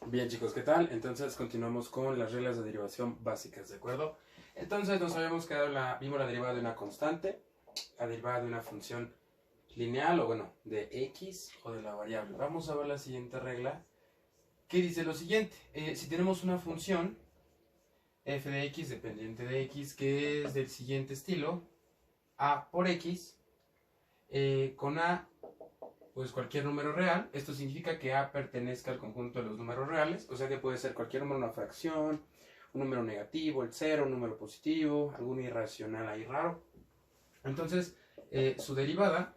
Bien chicos, ¿qué tal? Entonces continuamos con las reglas de derivación básicas, ¿de acuerdo? Entonces nos habíamos quedado vimos la derivada de una constante, la derivada de una función lineal o bueno, de x o de la variable. Vamos a ver la siguiente regla que dice lo siguiente. Si tenemos una función f de x dependiente de x que es del siguiente estilo, a por x, con a pues cualquier número real, esto significa que A pertenezca al conjunto de los números reales, o sea que puede ser cualquier número, una fracción, un número negativo, el cero, un número positivo, algún irracional ahí raro. Entonces, su derivada,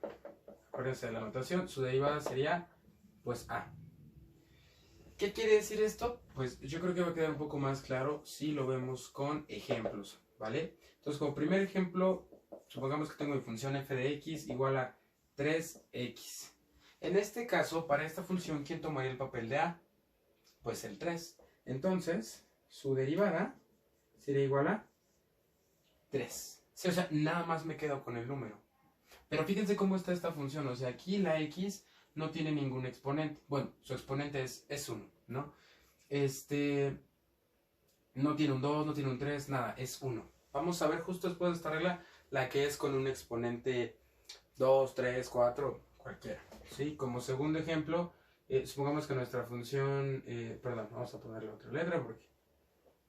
acuérdense de la notación, su derivada sería pues A. ¿Qué quiere decir esto? Pues yo creo que va a quedar un poco más claro si lo vemos con ejemplos, ¿vale? Entonces, como primer ejemplo, supongamos que tengo mi función f de x igual a 3x. En este caso, para esta función, ¿quién tomaría el papel de a? Pues el 3. Entonces, su derivada sería igual a 3. Sí, o sea, nada más me quedo con el número. Pero fíjense cómo está esta función. O sea, aquí la x no tiene ningún exponente. Bueno, su exponente es 1, ¿no? No tiene un 2, no tiene un 3, nada, es 1. Vamos a ver justo después de esta regla la que es con un exponente 2, 3, 4, cualquiera. ¿Sí? Como segundo ejemplo, supongamos que nuestra función, perdón, vamos a ponerle otra letra porque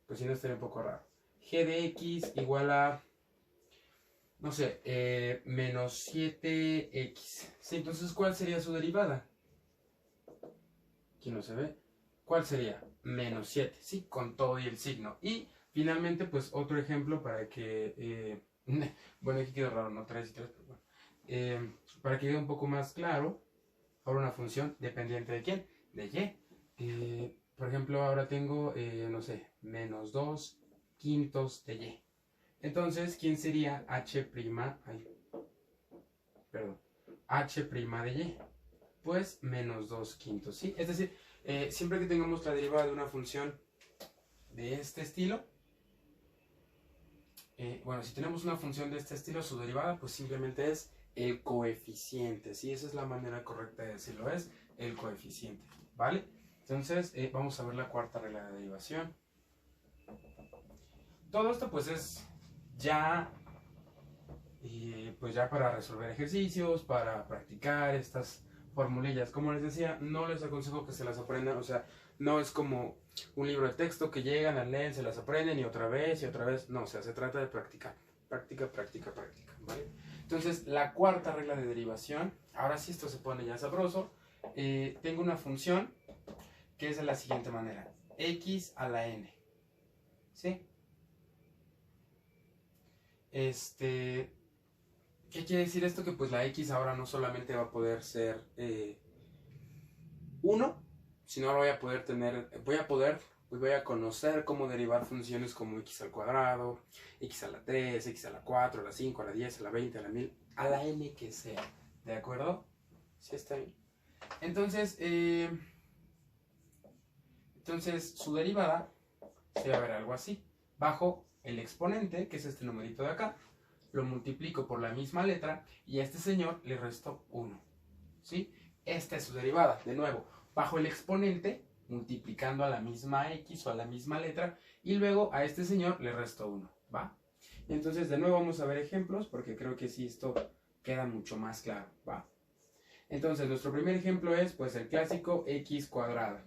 pues si no estaría un poco raro. G de x igual a, no sé, menos 7x. ¿Sí? Entonces, ¿cuál sería su derivada? Aquí no se ve. ¿Cuál sería? Menos 7, ¿sí? Con todo y el signo. Y finalmente, pues otro ejemplo para que, bueno, aquí queda raro, ¿no? 3 y 3, pero bueno. Para que quede un poco más claro, ahora una función dependiente de quién, de y. Por ejemplo, ahora tengo, no sé, menos 2 quintos de y. Entonces, ¿quién sería h'? Ay, perdón, h' de y? Pues menos 2 quintos, ¿sí? Es decir, siempre que tengamos la derivada de una función de este estilo, bueno, si tenemos una función de este estilo, su derivada pues simplemente es el coeficiente, ¿sí? Esa es la manera correcta de decirlo, es el coeficiente, ¿vale? Entonces, vamos a ver la cuarta regla de derivación. Todo esto pues es ya, pues ya para resolver ejercicios, para practicar estas formulillas. Como les decía, no les aconsejo que se las aprendan, o sea, no es como un libro de texto que llegan, las leen, se las aprenden y otra vez, no, o sea, se trata de practicar, práctica, práctica, práctica, ¿vale? Entonces, la cuarta regla de derivación, ahora sí esto se pone ya sabroso, tengo una función que es de la siguiente manera, x a la n, ¿sí? ¿Qué quiere decir esto? Que pues la x ahora no solamente va a poder ser 1, sino ahora voy a conocer cómo derivar funciones como x al cuadrado, x a la 3, x a la 4, a la 5, a la 10, a la 20, a la 1000, a la n que sea. ¿De acuerdo? ¿Sí está bien? Entonces, su derivada se va a ver algo así. Bajo el exponente, que es este numerito de acá, lo multiplico por la misma letra y a este señor le resto 1. ¿Sí? Esta es su derivada. De nuevo, bajo el exponente, multiplicando a la misma x o a la misma letra, y luego a este señor le resto 1. ¿Va? Y entonces de nuevo vamos a ver ejemplos, porque creo que sí esto queda mucho más claro. ¿Va? Entonces nuestro primer ejemplo es pues el clásico x cuadrada.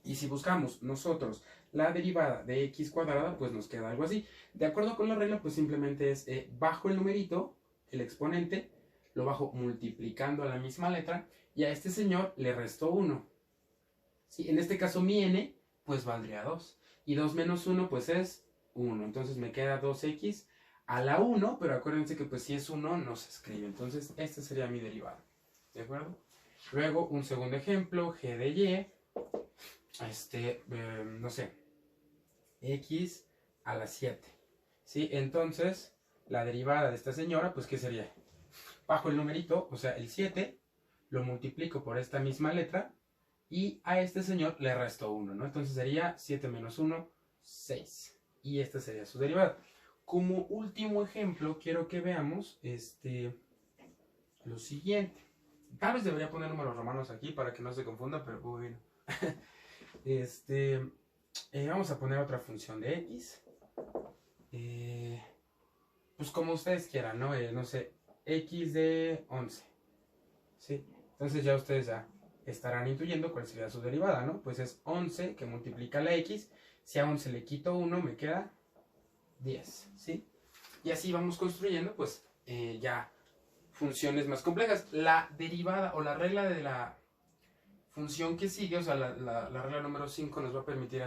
Y si buscamos nosotros la derivada de x cuadrada, pues nos queda algo así. De acuerdo con la regla, pues simplemente es bajo el numerito, el exponente, lo bajo multiplicando a la misma letra, y a este señor le resto 1. ¿Sí? En este caso mi n, pues valdría 2. Y 2 menos 1, pues es 1. Entonces me queda 2x a la 1, pero acuérdense que pues si es 1, no se escribe. Entonces esta sería mi derivada. ¿De acuerdo? Luego un segundo ejemplo, g de y, no sé, x a la 7. ¿Sí? Entonces, la derivada de esta señora, pues, ¿qué sería? Bajo el numerito, o sea, el 7, lo multiplico por esta misma letra y a este señor le resto 1, ¿no? Entonces sería 7 menos 1, 6. Y esta sería su derivada. Como último ejemplo, quiero que veamos lo siguiente. Tal vez debería poner números romanos aquí para que no se confunda, pero bueno. Vamos a poner otra función de x. Pues como ustedes quieran, ¿no? No sé, x de 11. ¿Sí? Entonces ya ustedes ya estarán intuyendo cuál sería su derivada, ¿no? Pues es 11 que multiplica la x. Si a 11 le quito 1, me queda 10, ¿sí? Y así vamos construyendo, pues, ya funciones más complejas. La derivada o la regla de la función que sigue, o sea, la regla número 5 nos va a permitir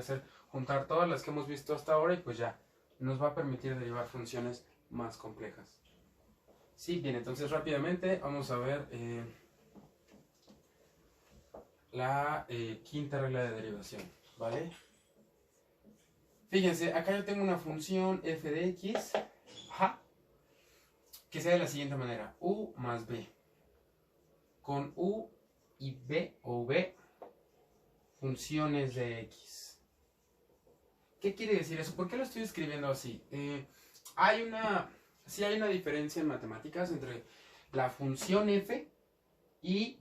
juntar todas las que hemos visto hasta ahora y pues ya nos va a permitir derivar funciones más complejas. Sí, bien, entonces rápidamente vamos a ver la quinta regla de derivación, ¿vale? Fíjense, acá yo tengo una función f de x, que sea de la siguiente manera, u más b, con u y b o v funciones de x. ¿Qué quiere decir eso? ¿Por qué lo estoy escribiendo así? Sí hay una diferencia en matemáticas entre la función f y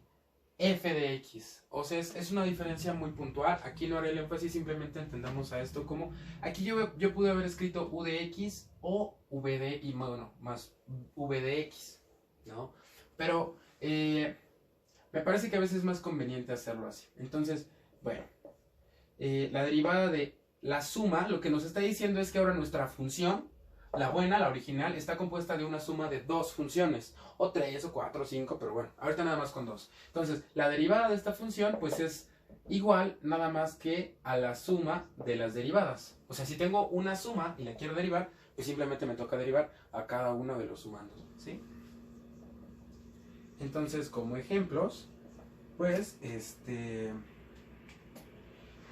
f de x. O sea, es una diferencia muy puntual. Aquí no haré el énfasis, simplemente entendamos a esto como... Aquí yo pude haber escrito u de x o v de... y bueno, más v de x, ¿no? Pero me parece que a veces es más conveniente hacerlo así. Entonces, bueno, la derivada de la suma, lo que nos está diciendo es que ahora nuestra función, la buena, la original, está compuesta de una suma de dos funciones, o 3, o 4, o 5, pero bueno, ahorita nada más con dos. Entonces, la derivada de esta función, pues es igual nada más que a la suma de las derivadas. O sea, si tengo una suma y la quiero derivar, pues simplemente me toca derivar a cada uno de los sumandos, ¿sí? Entonces, como ejemplos, pues,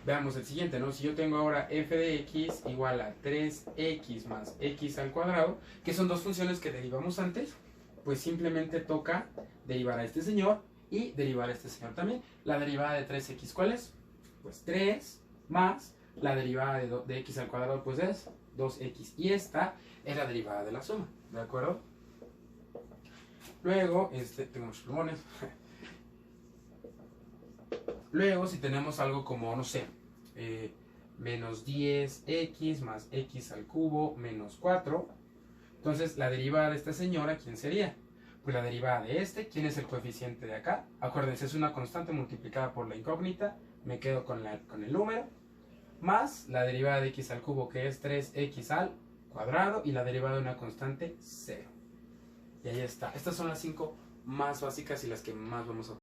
veamos el siguiente, ¿no? Si yo tengo ahora f de x igual a 3x más x al cuadrado, que son dos funciones que derivamos antes, pues simplemente toca derivar a este señor y derivar a este señor también. La derivada de 3x, ¿cuál es? Pues 3 más la derivada de x al cuadrado, pues es 2x. Y esta es la derivada de la suma, ¿de acuerdo? Luego, tengo muchos plumones. Luego, si tenemos algo como, no sé, menos 10x más x al cubo menos 4, entonces la derivada de esta señora, ¿quién sería? Pues la derivada de ¿quién es el coeficiente de acá? Acuérdense, es una constante multiplicada por la incógnita, me quedo con el número, más la derivada de x al cubo, que es 3x al cuadrado, y la derivada de una constante, 0. Y ahí está. Estas son las 5 más básicas y las que más vamos a